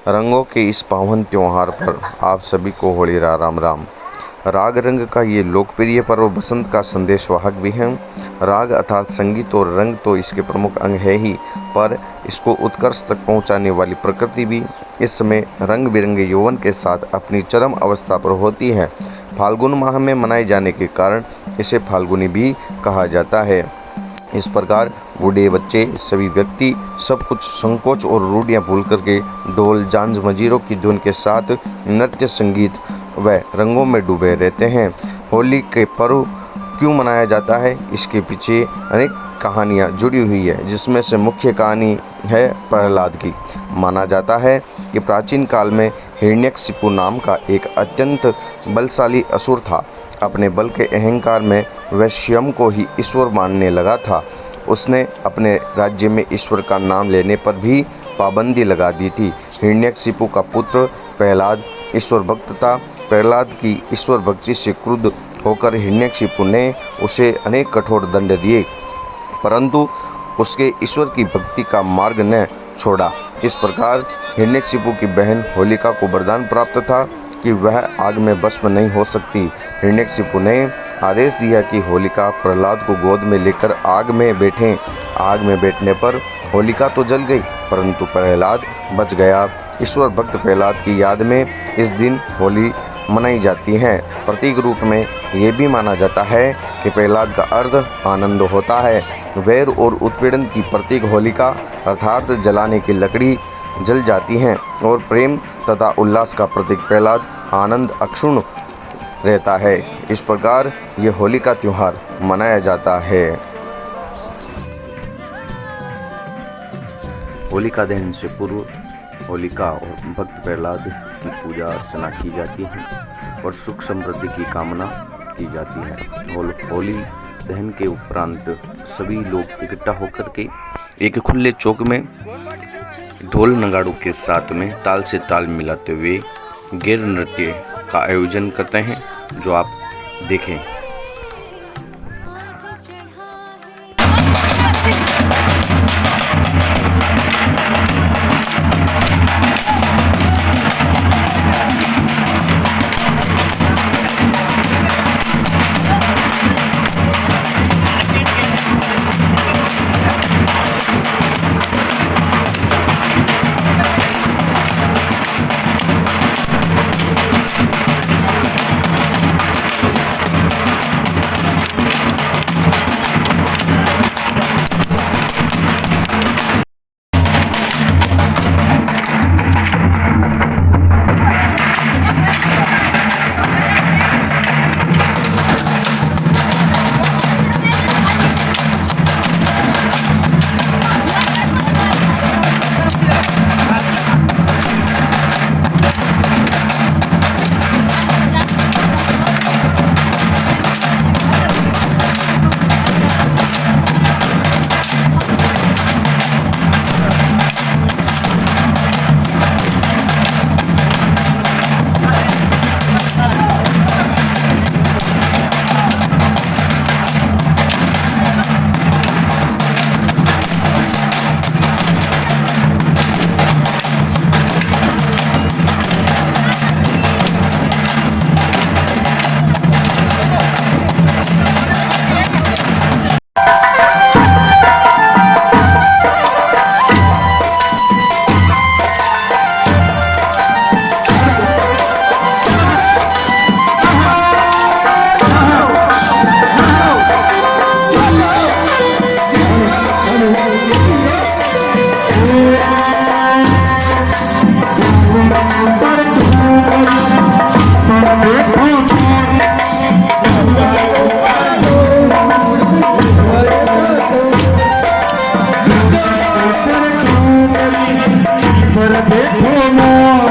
रंगों के इस पावन त्योहार पर आप सभी को होली राम राम। राग रंग का ये लोकप्रिय पर्व बसंत का संदेशवाहक भी है। राग अर्थात संगीत और रंग तो इसके प्रमुख अंग है ही, पर इसको उत्कर्ष तक पहुंचाने वाली प्रकृति भी इस समय रंग बिरंगे यौवन के साथ अपनी चरम अवस्था पर होती है। फाल्गुन माह में मनाए जाने के कारण इसे फाल्गुनी भी कहा जाता है। इस प्रकार बूढ़े बच्चे सभी व्यक्ति सब कुछ संकोच और रूढ़ियाँ भूल करके ढोल झांझ मजीरों की धुन के साथ नृत्य संगीत व रंगों में डूबे रहते हैं। होली के पर्व क्यों मनाया जाता है, इसके पीछे अनेक कहानियाँ जुड़ी हुई है, जिसमें से मुख्य कहानी है प्रहलाद की। माना जाता है कि प्राचीन काल में हिरण्यकशिपु नाम का एक अत्यंत बलशाली असुर था। अपने बल के अहंकार में वह स्वयं को ही ईश्वर मानने लगा था। उसने अपने राज्य में ईश्वर का नाम लेने पर भी पाबंदी लगा दी थी। हिरण्यकशिपु का पुत्र प्रहलाद ईश्वर भक्त था। प्रहलाद की ईश्वर भक्ति से क्रुद्ध होकर हिरण्यकशिपु ने उसे अनेक कठोर दंड दिए, परंतु उसके ईश्वर की भक्ति का मार्ग न छोड़ा। इस प्रकार हिरण्यकशिपु की बहन होलिका को वरदान प्राप्त था कि वह आग में भस्म नहीं हो सकती। हिरण्यकशिपु ने आदेश दिया कि होलिका प्रहलाद को गोद में लेकर आग में बैठें। आग में बैठने पर होलिका तो जल गई, परंतु प्रहलाद बच गया। ईश्वर भक्त प्रहलाद की याद में इस दिन होली मनाई जाती है। प्रतीक रूप में ये भी माना जाता है कि प्रहलाद का अर्थ आनंद होता है। वैर और उत्पीड़न की प्रतीक होलिका अर्थात जलाने की लकड़ी जल जाती हैं, और प्रेम तथा उल्लास का प्रतीक प्रहलाद आनंद अक्षुण्ण रहता है। इस प्रकार ये होली का त्यौहार मनाया जाता है। होलिका दहन से पूर्व होलिका और भक्त प्रहलाद की पूजा अर्चना की जाती है और सुख समृद्धि की कामना की जाती है। होली दहन के उपरांत सभी लोग इकट्ठा होकर के एक खुले चौक में ढोल नगाड़ों के साथ में ताल से ताल मिलाते हुए गैर नृत्य का आयोजन करते हैं, जो आप देखें। पर देखो ना